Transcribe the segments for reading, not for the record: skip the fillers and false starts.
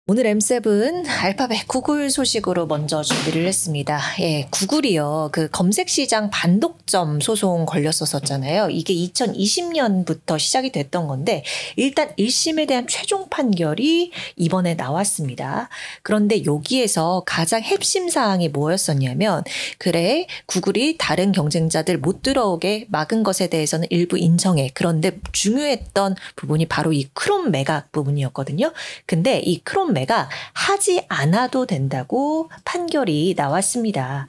오늘 M7 알파벳 구글 소식으로 먼저 준비를 했습니다. 예, 구글이요. 그 검색 시장 반독점 소송 걸렸었잖아요. 이게 2020년부터 시작이 됐던 건데 일단 1심에 대한 최종 판결이 이번에 나왔습니다. 그런데 여기에서 가장 핵심 사항이 뭐였었냐면 그래 구글이 다른 경쟁자들 못 들어오게 막은 것에 대해서는 일부 인정해. 그런데 중요했던 부분이 바로 이 크롬 매각 부분이었거든요. 근데 이 크롬 매각 하지 않아도 된다고 판결이 나왔습니다.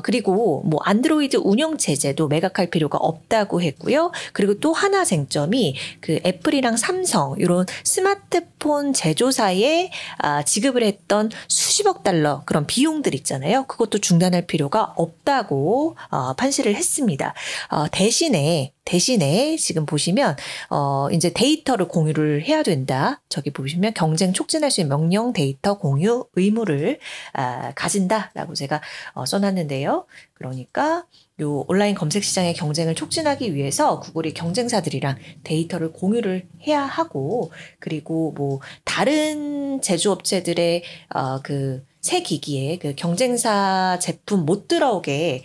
그리고 뭐 안드로이드 운영 체제도 매각할 필요가 없다고 했고요. 그리고 또 하나 쟁점이 그 애플이랑 삼성 이런 스마트폰 제조사에 지급을 했던 수십억 달러 그런 비용들 있잖아요. 그것도 중단할 필요가 없다고 판시를 했습니다. 대신에 지금 보시면 이제 데이터를 공유를 해야 된다. 저기 보시면 경쟁 촉진할 수 있는 명령 데이터 공유 의무를 가진다라고 제가 써놨는데요. 그러니까 요 온라인 검색 시장의 경쟁을 촉진하기 위해서 구글이 경쟁사들이랑 데이터를 공유를 해야 하고 그리고 뭐 다른 제조업체들의 그 새 기기에 그 경쟁사 제품 못 들어오게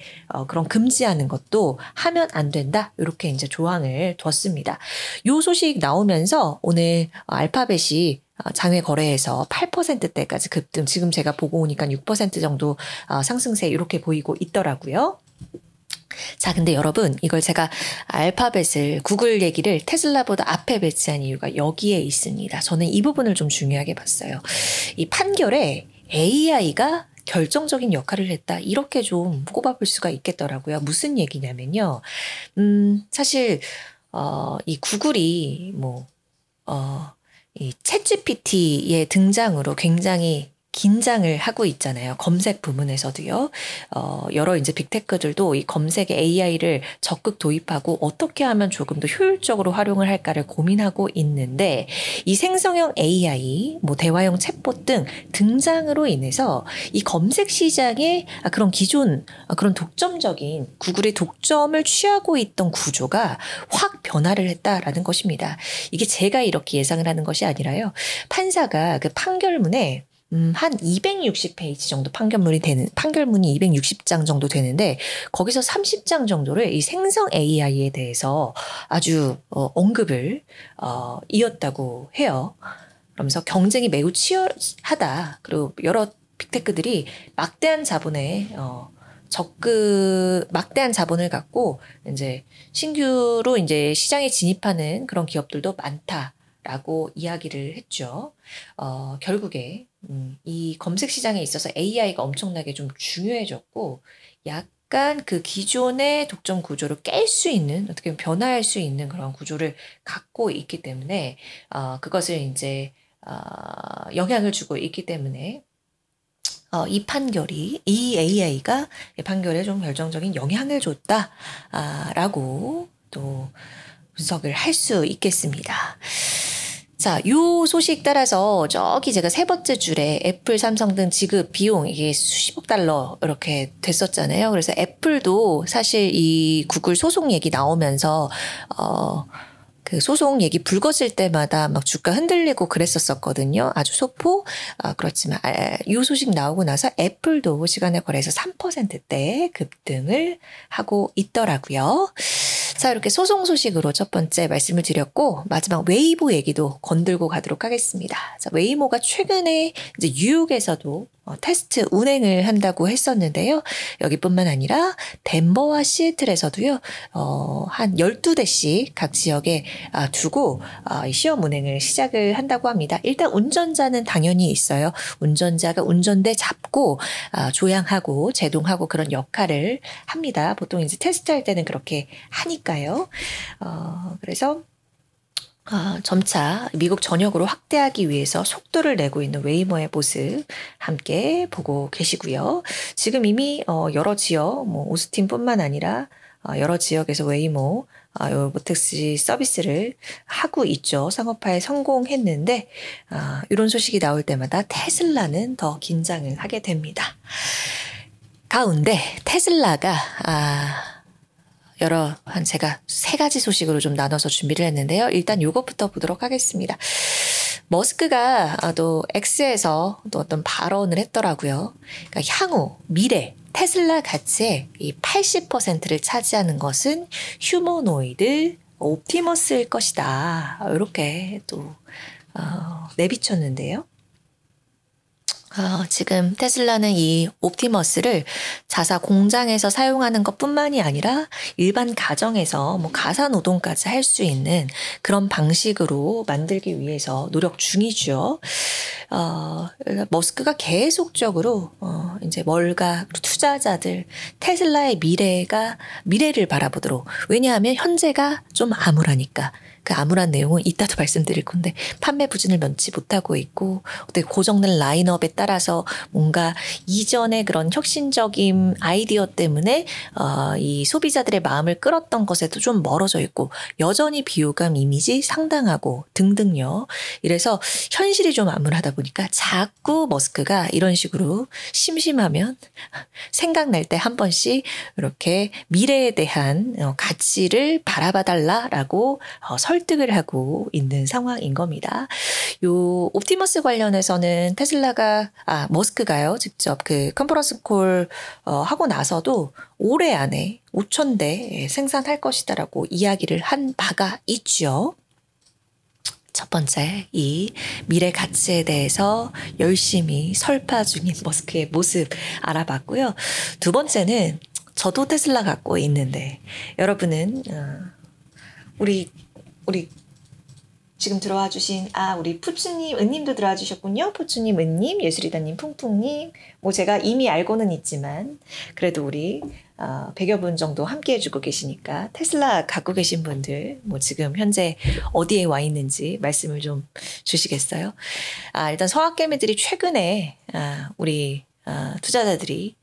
그런 금지하는 것도 하면 안 된다. 이렇게 이제 조항을 뒀습니다. 요 소식 나오면서 오늘 알파벳이 장외 거래에서 8%대까지 급등. 지금 제가 보고 오니까 6% 정도 상승세 이렇게 보이고 있더라고요. 자, 근데 여러분 이걸 제가 알파벳을 구글 얘기를 테슬라보다 앞에 배치한 이유가 여기에 있습니다. 저는 이 부분을 좀 중요하게 봤어요. 이 판결에 AI가 결정적인 역할을 했다. 이렇게 좀 꼽아볼 수가 있겠더라고요. 무슨 얘기냐면요. 사실 이 구글이 이 챗GPT의 등장으로 굉장히 긴장을 하고 있잖아요. 검색 부분에서도요. 여러 이제 빅테크들도 이 검색에 AI를 적극 도입하고 어떻게 하면 조금 더 효율적으로 활용을 할까를 고민하고 있는데 이 생성형 AI, 뭐 대화형 챗봇 등 등장으로 인해서 이 검색 시장의 그런 기존 그런 독점적인 구글의 독점을 취하고 있던 구조가 확 변화를 했다라는 것입니다. 이게 제가 이렇게 예상을 하는 것이 아니라요. 판사가 그 판결문에 한 260페이지 정도 판결문이 260장 정도 되는데 거기서 30장 정도를 이 생성 AI에 대해서 아주 언급을 이었다고 해요. 그러면서 경쟁이 매우 치열하다. 그리고 여러 빅테크들이 막대한 자본을 갖고 이제 신규로 이제 시장에 진입하는 그런 기업들도 많다라고 이야기를 했죠. 결국에 이 검색 시장에 있어서 AI가 엄청나게 좀 중요해졌고 약간 그 기존의 독점 구조를 깰 수 있는 어떻게 보면 변화할 수 있는 그런 구조를 갖고 있기 때문에 그것을 이제 영향을 주고 있기 때문에 이 AI가 판결에 좀 결정적인 영향을 줬다라고 또 분석을 할 수 있겠습니다. 자, 요 소식 따라서 저기 제가 세 번째 줄에 애플, 삼성 등 지급 비용 이게 수십억 달러 이렇게 됐었잖아요. 그래서 애플도 사실 이 구글 소송 얘기 나오면서 그 소송 얘기 불거질 때마다 막 주가 흔들리고 그랬었거든요. 아주 소폭. 그렇지만 이 소식 나오고 나서 애플도 시간의 거래에서 3%대 급등을 하고 있더라고요. 자, 이렇게 소송 소식으로 첫 번째 말씀을 드렸고 마지막 웨이보 얘기도 건들고 가도록 하겠습니다. 자, 웨이모가 최근에 이제 뉴욕에서도 테스트 운행을 한다고 했었는데요. 여기뿐만 아니라 덴버와 시애틀에서도요. 한 12대씩 각 지역에 두고 시험 운행을 시작을 한다고 합니다. 일단 운전자는 당연히 있어요. 운전자가 운전대 잡고 조향하고 제동하고 그런 역할을 합니다. 보통 이제 테스트할 때는 그렇게 하니까요. 그래서 점차 미국 전역으로 확대하기 위해서 속도를 내고 있는 웨이모의 모습 함께 보고 계시고요. 지금 이미 여러 지역, 뭐 오스틴뿐만 아니라 여러 지역에서 웨이모 로보택시 서비스를 하고 있죠. 상업화에 성공했는데 이런 소식이 나올 때마다 테슬라는 더 긴장을 하게 됩니다. 가운데 테슬라가 제가 세 가지 소식으로 좀 나눠서 준비를 했는데요. 일단 이것부터 보도록 하겠습니다. 머스크가 또 X에서 또 어떤 발언을 했더라고요. 그러니까 향후 미래 테슬라 가치의 이 80%를 차지하는 것은 휴머노이드 옵티머스일 것이다. 이렇게 또 내비쳤는데요. 지금 테슬라는 이 옵티머스를 자사 공장에서 사용하는 것뿐만이 아니라 일반 가정에서 뭐 가사 노동까지 할 수 있는 그런 방식으로 만들기 위해서 노력 중이죠. 머스크가 계속적으로 이제 멀가 투자자들 테슬라의 미래를 바라보도록, 왜냐하면 현재가 좀 암울하니까. 그 암울한 내용은 이따도 말씀드릴 건데 판매 부진을 면치 못하고 있고 어떻게 고정된 라인업에 따라서 뭔가 이전의 그런 혁신적인 아이디어 때문에 이 소비자들의 마음을 끌었던 것에도 좀 멀어져 있고 여전히 비호감 이미지 상당하고 등등요. 이래서 현실이 좀 암울하다 보니까 자꾸 머스크가 이런 식으로 심심하면 생각날 때 한 번씩 이렇게 미래에 대한 가치를 바라봐달라라고 설득을 하고 있는 상황인 겁니다. 요 옵티머스 관련해서는 머스크가요, 직접 그 컨퍼런스 콜 하고 나서도 올해 안에 5,000대 생산할 것이다라고 이야기를 한 바가 있죠. 첫 번째, 이 미래 가치에 대해서 열심히 설파 중인 머스크의 모습 알아봤고요. 두 번째는 저도 테슬라 갖고 있는데 여러분은 우리 지금 들어와 주신 우리 푸츠님, 은님도 들어와 주셨군요. 푸츠님, 은님, 예술이다님, 풍풍님. 뭐 제가 이미 알고는 있지만 그래도 우리 100여 분 정도 함께 해주고 계시니까 테슬라 갖고 계신 분들 뭐 지금 현재 어디에 와 있는지 말씀을 좀 주시겠어요? 일단 서학개미들이 최근에 우리 투자자들이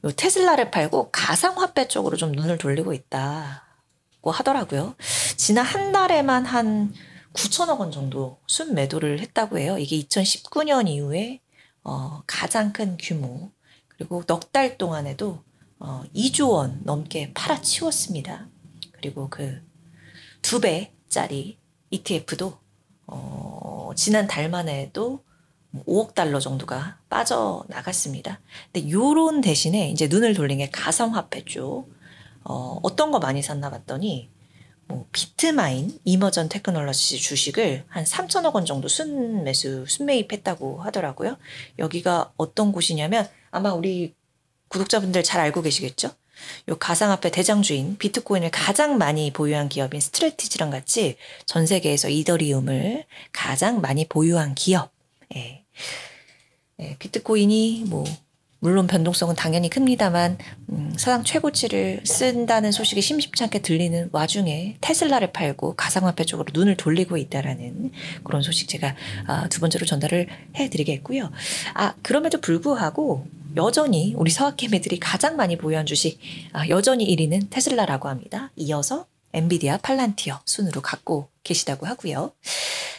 요 테슬라를 팔고 가상화폐 쪽으로 좀 눈을 돌리고 있다고 하더라고요. 지난 한 달에만 한 9천억 원 정도 순매도를 했다고 해요. 이게 2019년 이후에 가장 큰 규모, 그리고 넉 달 동안에도 2조 원 넘게 팔아치웠습니다. 그리고 그 2배짜리 ETF도 지난 달만 해도 5억 달러 정도가 빠져나갔습니다. 근데 요런 대신에 이제 눈을 돌린 게 가상화폐 쪽. 어떤 거 많이 샀나 봤더니 뭐 비트마인 이머전 테크놀로지 주식을 한 3천억 원 정도 순매입했다고 하더라고요. 여기가 어떤 곳이냐면 아마 우리 구독자분들 잘 알고 계시겠죠? 요 가상화폐 대장주인 비트코인을 가장 많이 보유한 기업인 스트래티지랑 같이 전 세계에서 이더리움을 가장 많이 보유한 기업. 비트코인이 뭐 물론 변동성은 당연히 큽니다만 사상 최고치를 쓴다는 소식이 심심치 않게 들리는 와중에 테슬라를 팔고 가상화폐 쪽으로 눈을 돌리고 있다라는 그런 소식 제가 두 번째로 전달을 해드리겠고요. 그럼에도 불구하고 여전히 우리 서학개미들이 가장 많이 보유한 주식 여전히 1위는 테슬라라고 합니다. 이어서 엔비디아, 팔란티어 순으로 갖고 계시다고 하고요.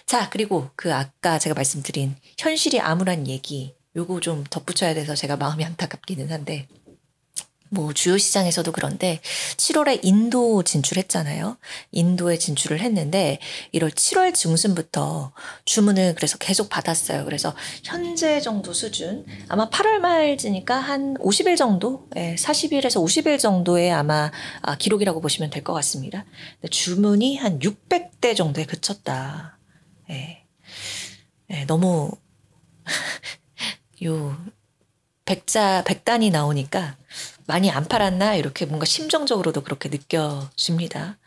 자, 그리고 그 아까 제가 말씀드린 현실이 암울한 얘기, 요거 좀 덧붙여야 돼서 제가 마음이 안타깝기는 한데, 뭐 주요 시장에서도 그런데 7월에 인도 진출했잖아요. 인도에 진출을 했는데 7월 중순부터 주문을 그래서 계속 받았어요. 그래서 현재 정도 수준, 아마 8월 말지니까 한 50일 정도, 40일에서 50일 정도의 아마 기록이라고 보시면 될 것 같습니다. 근데 주문이 한 600대 정도에 그쳤다. 너무 요 100단이 나오니까 많이 안 팔았나 이렇게 뭔가 심정적으로도 그렇게 느껴집니다.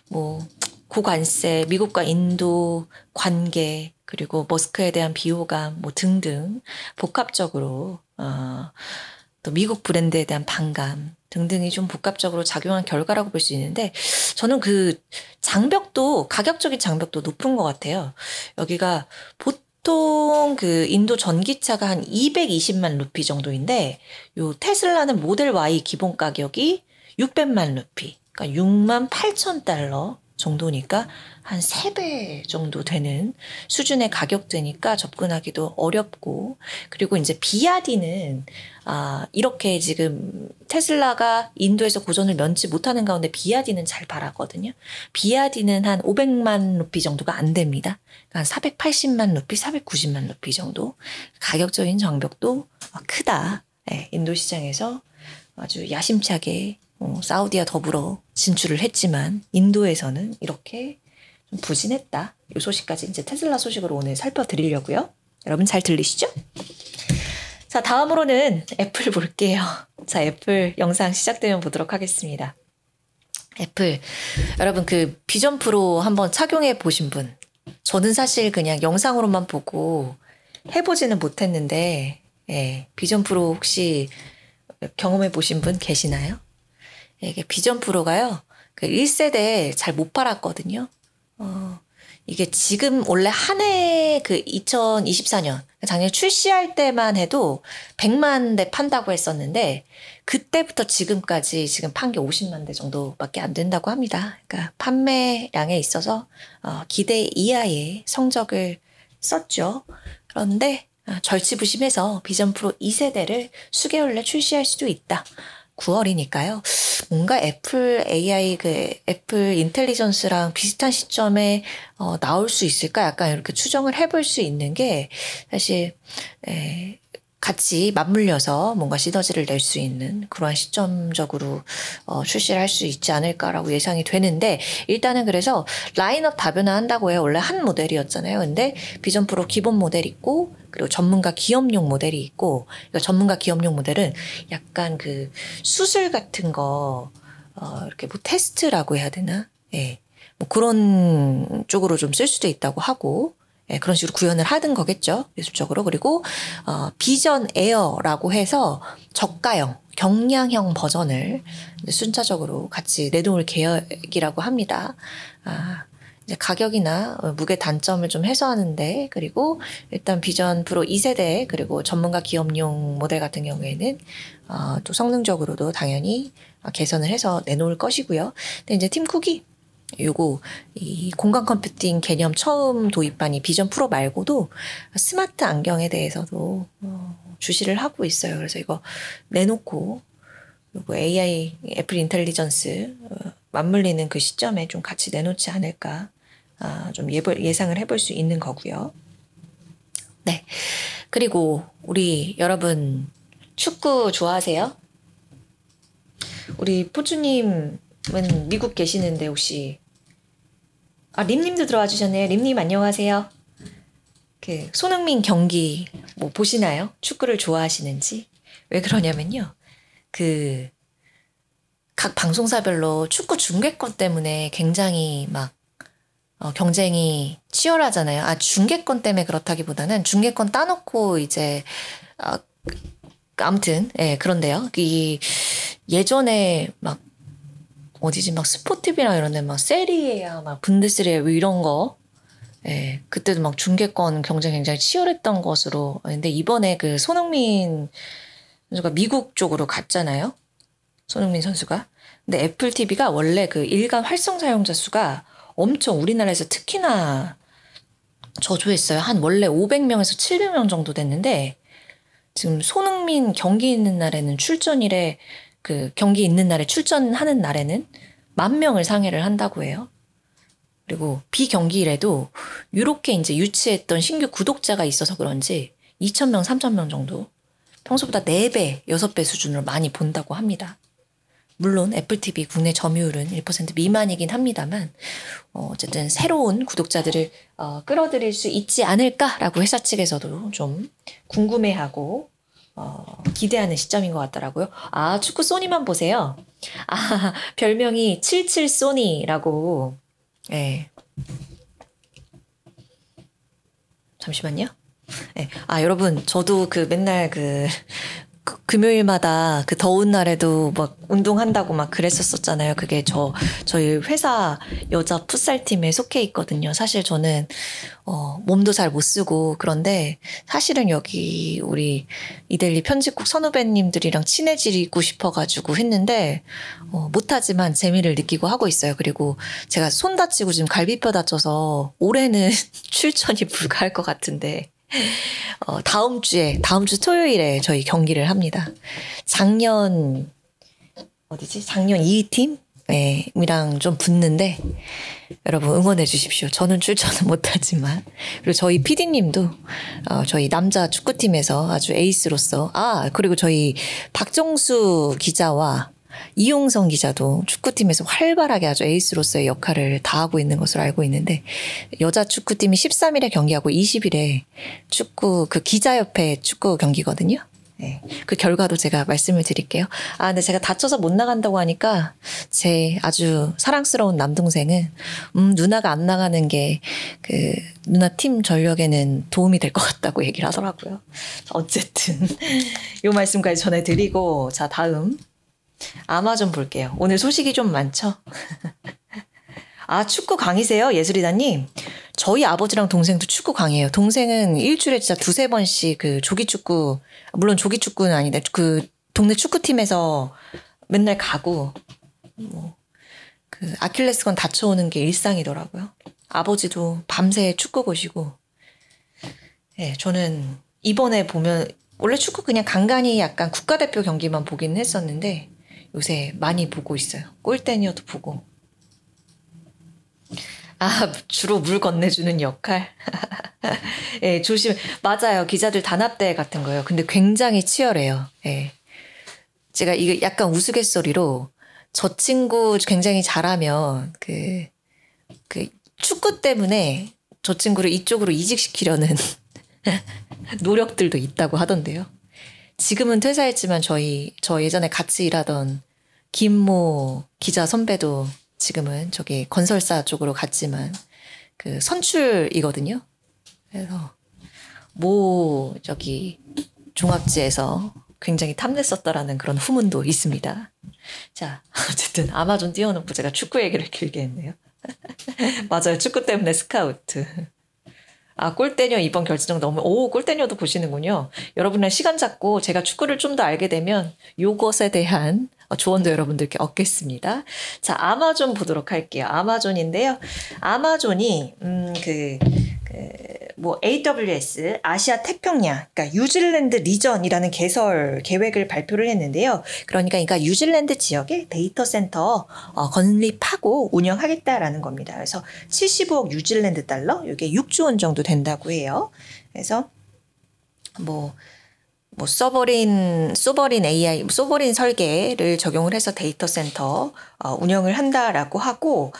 뭐 고관세, 미국과 인도 관계, 그리고 머스크에 대한 비호감 뭐 등등 복합적으로 또 미국 브랜드에 대한 반감 등등이 좀 복합적으로 작용한 결과라고 볼 수 있는데, 저는 그 장벽도, 가격적인 장벽도 높은 것 같아요. 여기가 보통 그 인도 전기차가 한 220만 루피 정도인데, 요 테슬라는 모델 Y 기본 가격이 600만 루피, 그러니까 6만 8천 달러 정도니까 한 3배 정도 되는 수준의 가격대니까 접근하기도 어렵고, 그리고 이제 비아디는 이렇게 지금 테슬라가 인도에서 고전을 면치 못하는 가운데 비아디는 잘 팔았거든요. 비아디는 한 500만 루피 정도가 안 됩니다. 그러니까 한 480만 루피, 490만 루피 정도. 가격적인 장벽도 크다. 네, 인도 시장에서 아주 야심차게 사우디와 더불어 진출을 했지만 인도에서는 이렇게 좀 부진했다. 이 소식까지 이제 테슬라 소식으로 오늘 살펴드리려고요. 여러분 잘 들리시죠? 자, 다음으로는 애플 볼게요. 자, 애플 영상 시작되면 보도록 하겠습니다. 애플, 여러분 그 비전 프로 한번 착용해 보신 분? 저는 사실 그냥 영상으로만 보고 해보지는 못했는데, 예, 비전 프로 혹시 경험해 보신 분 계시나요? 이게 비전 프로가요, 그 1세대 잘 못 팔았거든요. 이게 지금 원래 한 해 그 2024년, 작년 출시할 때만 해도 100만 대 판다고 했었는데, 그때부터 지금까지 지금 판 게 50만 대 정도밖에 안 된다고 합니다. 그러니까 판매량에 있어서 기대 이하의 성적을 썼죠. 그런데 절치부심해서 비전 프로 2세대를 수개월 내 출시할 수도 있다. 9월이니까요. 뭔가 애플 AI, 애플 인텔리전스랑 비슷한 시점에 나올 수 있을까? 약간 이렇게 추정을 해볼 수 있는 게 사실 같이 맞물려서 뭔가 시너지를 낼 수 있는 그러한 시점적으로 출시를 할 수 있지 않을까라고 예상이 되는데, 일단은 그래서 라인업 다변화한다고 해요. 원래 한 모델이었잖아요. 근데 비전 프로 기본 모델 있고, 그리고 전문가 기업용 모델이 있고, 그러니까 전문가 기업용 모델은 약간 그 수술 같은 거 이렇게 뭐 테스트라고 해야 되나? 예. 뭐 그런 쪽으로 좀 쓸 수도 있다고 하고, 예, 그런 식으로 구현을 하는 거겠죠. 예술적으로. 그리고 비전 에어라고 해서 저가형, 경량형 버전을 순차적으로 같이 내놓을 계획이라고 합니다. 이제 가격이나 무게 단점을 좀 해소하는데, 그리고 일단 비전 프로 2세대 그리고 전문가 기업용 모델 같은 경우에는 또 성능적으로도 당연히 개선을 해서 내놓을 것이고요. 근데 이제 팀 쿡이 요거 이 공간 컴퓨팅 개념 처음 도입한 이 비전 프로 말고도 스마트 안경에 대해서도 주시를 하고 있어요. 그래서 이거 내놓고 요거 AI 애플 인텔리전스 맞물리는 그 시점에 좀 같이 내놓지 않을까 좀 예상을 해볼 수 있는 거고요. 네. 그리고 우리 여러분 축구 좋아하세요? 우리 포주님은 미국 계시는데 혹시 림님도 들어와 주셨네요. 림님 안녕하세요. 그 손흥민 경기 뭐 보시나요? 축구를 좋아하시는지? 왜 그러냐면요. 그 각 방송사별로 축구 중계권 때문에 굉장히 막 경쟁이 치열하잖아요. 중계권 때문에 그렇다기보다는 중계권 따놓고 이제 아무튼 예, 그런데요. 이 예전에 막 어디지 막 스포티비나 이런 데 막 세리에야 막 분데스리아 이런 거, 예, 그때도 막 중계권 경쟁 굉장히 치열했던 것으로. 근데 이번에 그 손흥민 선수가 미국 쪽으로 갔잖아요. 손흥민 선수가. 근데 애플 TV가 원래 그 일간 활성 사용자 수가 엄청 우리나라에서 특히나 저조했어요. 한 원래 500명에서 700명 정도 됐는데, 지금 손흥민 경기 있는 날에는 출전일에 그 경기 있는 날에 출전하는 날에는 10,000명을 상회를 한다고 해요. 그리고 비경기일에도 이렇게 이제 유치했던 신규 구독자가 있어서 그런지 2,000명, 3,000명 정도 평소보다 4배, 6배 수준으로 많이 본다고 합니다. 물론 애플 TV 국내 점유율은 1% 미만이긴 합니다만 어쨌든 새로운 구독자들을 끌어들일 수 있지 않을까라고 회사 측에서도 좀 궁금해하고 기대하는 시점인 것 같더라고요. 축구 소니만 보세요. 별명이 77 소니라고. 예. 잠시만요. 예. 여러분, 저도 그 맨날 그 금요일마다 그 더운 날에도 막 운동한다고 막 그랬었잖아요. 그게 저희 회사 여자 풋살팀에 속해 있거든요. 사실 저는 몸도 잘 못 쓰고 그런데 사실은 여기 우리 이데일리 편집국 선후배님들이랑 친해지고 싶어가지고 했는데 못하지만 재미를 느끼고 하고 있어요. 그리고 제가 손 다치고 지금 갈비뼈 다쳐서 올해는 출전이 불가할 것 같은데 다음 주 토요일에 저희 경기를 합니다. 작년 2위 팀이랑 좀 붙는데 여러분 응원해 주십시오. 저는 출전은 못하지만 그리고 저희 PD님도 저희 남자 축구팀에서 아주 에이스로서 그리고 저희 박정수 기자와 이용성 기자도 축구팀에서 활발하게 아주 에이스로서의 역할을 다하고 있는 것으로 알고 있는데 여자 축구팀이 13일에 경기하고 20일에 그 기자협회 축구 경기거든요. 네, 그 결과도 제가 말씀을 드릴게요. 근데 제가 다쳐서 못 나간다고 하니까 제 아주 사랑스러운 남동생은 누나가 안 나가는 게 그 누나 팀 전력에는 도움이 될 것 같다고 얘기를 하더라고요. 어쨌든 요 말씀까지 전해드리고 자 다음 아마존 볼게요. 오늘 소식이 좀 많죠? 축구 강이세요? 예술이다님. 저희 아버지랑 동생도 축구 강이에요. 동생은 일주일에 진짜 두세 번씩 그 조기축구, 물론 조기축구는 아닌데 그 동네 축구팀에서 맨날 가고, 그 아킬레스건 다쳐오는 게 일상이더라고요. 아버지도 밤새 축구 보시고, 네, 저는 이번에 보면, 원래 축구 그냥 간간히 약간 국가대표 경기만 보긴 했었는데, 요새 많이 보고 있어요. 골대니어도 보고. 주로 물 건네주는 역할? 예, 맞아요. 기자들 단합대 같은 거요. 근데 굉장히 치열해요. 예. 제가 이거 약간 우스갯소리로 저 친구 굉장히 잘하면 그 축구 때문에 저 친구를 이쪽으로 이직시키려는 노력들도 있다고 하던데요. 지금은 퇴사했지만 저 예전에 같이 일하던 김모 기자 선배도 지금은 저기 건설사 쪽으로 갔지만 그 선출이거든요. 그래서 저기 종합지에서 굉장히 탐냈었다라는 그런 후문도 있습니다. 자, 어쨌든 아마존 띄워놓고 제가 축구 얘기를 길게 했네요. 맞아요. 축구 때문에 스카우트. 골대녀 이번 결승전 골대녀도 보시는군요. 여러분의 시간 잡고 제가 축구를 좀 더 알게 되면 요것에 대한 조언도 여러분들께 얻겠습니다. 자, 아마존 보도록 할게요. 아마존인데요. 아마존이, AWS, 아시아 태평양, 그러니까 뉴질랜드 리전이라는 개설 계획을 발표를 했는데요. 그러니까 뉴질랜드 지역에 데이터 센터 건립하고 운영하겠다라는 겁니다. 그래서 75억 뉴질랜드 달러, 이게 6조 원 정도 된다고 해요. 그래서 소버린 AI, 소버린 설계를 적용을 해서 데이터 센터 운영을 한다라고 하고,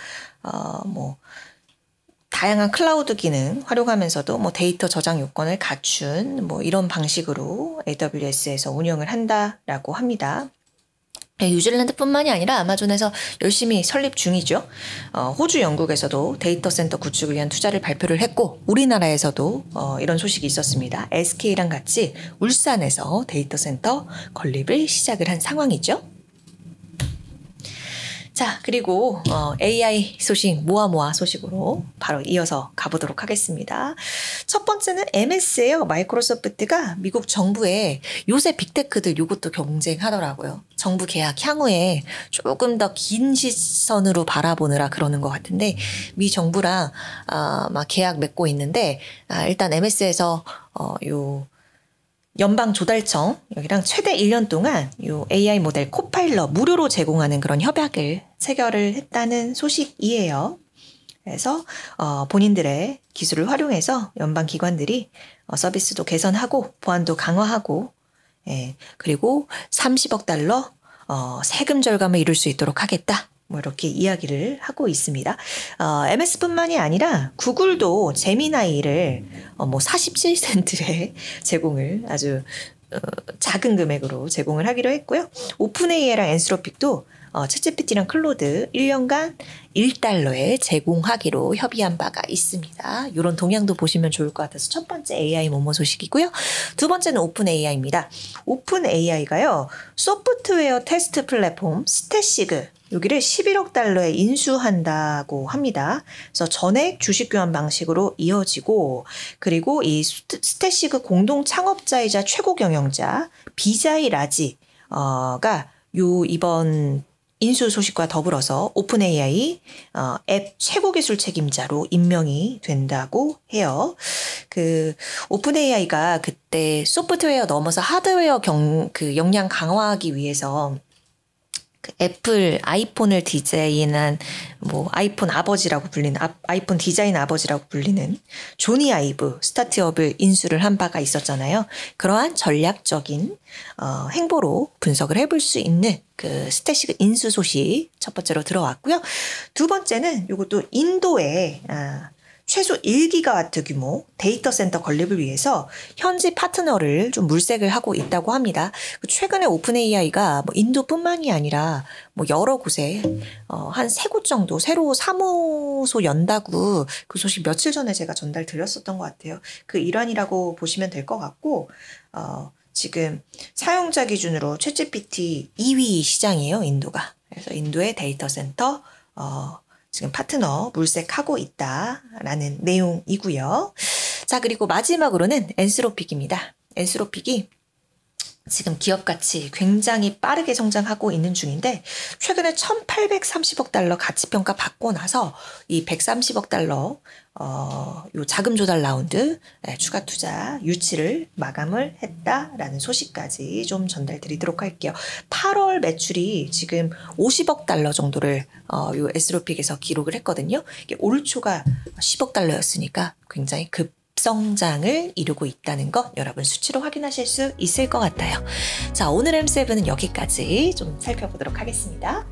다양한 클라우드 기능 활용하면서도 데이터 저장 요건을 갖춘 이런 방식으로 AWS에서 운영을 한다라고 합니다. 뉴질랜드뿐만이 아니라 아마존에서 열심히 설립 중이죠. 호주, 영국에서도 데이터 센터 구축을 위한 투자를 발표를 했고 우리나라에서도 이런 소식이 있었습니다. SK랑 같이 울산에서 데이터 센터 건립을 시작을 한 상황이죠. 자, 그리고 AI 소식, 모아 소식으로 바로 이어서 가보도록 하겠습니다. 첫 번째는 MS예요. 마이크로소프트가 미국 정부에 요새 빅테크들 요것도 경쟁하더라고요. 정부 계약 향후에 조금 더 긴 시선으로 바라보느라 그러는 것 같은데 미 정부랑 막 계약 맺고 있는데 일단 MS에서 연방조달청 여기랑 최대 1년 동안 요 AI 모델 코파일럿 무료로 제공하는 그런 협약을 체결을 했다는 소식이에요. 그래서 본인들의 기술을 활용해서 연방 기관들이 서비스도 개선하고 보안도 강화하고 그리고 30억 달러 세금 절감을 이룰 수 있도록 하겠다. 이렇게 이야기를 하고 있습니다. MS뿐만이 아니라 구글도 제미나이를 47센트에 제공을 아주 작은 금액으로 제공을 하기로 했고요. 오픈AI랑 엔스로픽도 챗GPT랑 클로드 1년간 $1에 제공하기로 협의한 바가 있습니다. 이런 동향도 보시면 좋을 것 같아서 첫 번째 AI 모모 소식이고요. 두 번째는 오픈 AI입니다. 오픈 AI가요. 소프트웨어 테스트 플랫폼 스태시그 여기를 $11억 인수한다고 합니다. 그래서 전액 주식 교환 방식으로 이어지고 그리고 이 스태시그 공동 창업자이자 최고 경영자 비자이 라지가 이번 인수 소식과 더불어서 오픈 AI 앱 최고 기술 책임자로 임명이 된다고 해요. 그 오픈 AI가 그때 소프트웨어 넘어서 하드웨어 역량 강화하기 위해서 그 애플 아이폰을 디자인한 아이폰 아버지라고 불리는 아이폰 디자인 아버지라고 불리는 조니 아이브 스타트업을 인수를 한 바가 있었잖아요. 그러한 전략적인 행보로 분석을 해볼 수 있는 그 스태시그 인수 소식 첫 번째로 들어왔고요. 두 번째는 이것도 인도에 최소 1기가와트 규모 데이터 센터 건립을 위해서 현지 파트너를 좀 물색을 하고 있다고 합니다. 최근에 오픈 AI가 인도뿐만이 아니라 여러 곳에 한 3곳 정도 새로 사무소 연다고 그 소식 며칠 전에 제가 전달 드렸었던 것 같아요. 그 일환이라고 보시면 될 것 같고 지금 사용자 기준으로 챗GPT 2위 시장이에요. 인도가. 그래서 인도의 데이터 센터 지금 파트너 물색하고 있다라는 내용이고요. 자, 그리고 마지막으로는 엔스로픽입니다. 엔스로픽이 지금 기업 가치 굉장히 빠르게 성장하고 있는 중인데 최근에 $1,830억 가치 평가 받고 나서 이 $130억 요 자금 조달 라운드 추가 투자 유치를 마감을 했다라는 소식까지 좀 전달드리도록 할게요. 8월 매출이 지금 $50억 정도를 요 에스로픽에서 기록을 했거든요. 이게 올 초가 $10억 굉장히 급성장을 이루고 있다는 것 여러분 수치로 확인하실 수 있을 것 같아요. 자, 오늘 M7은 여기까지 좀 살펴보도록 하겠습니다.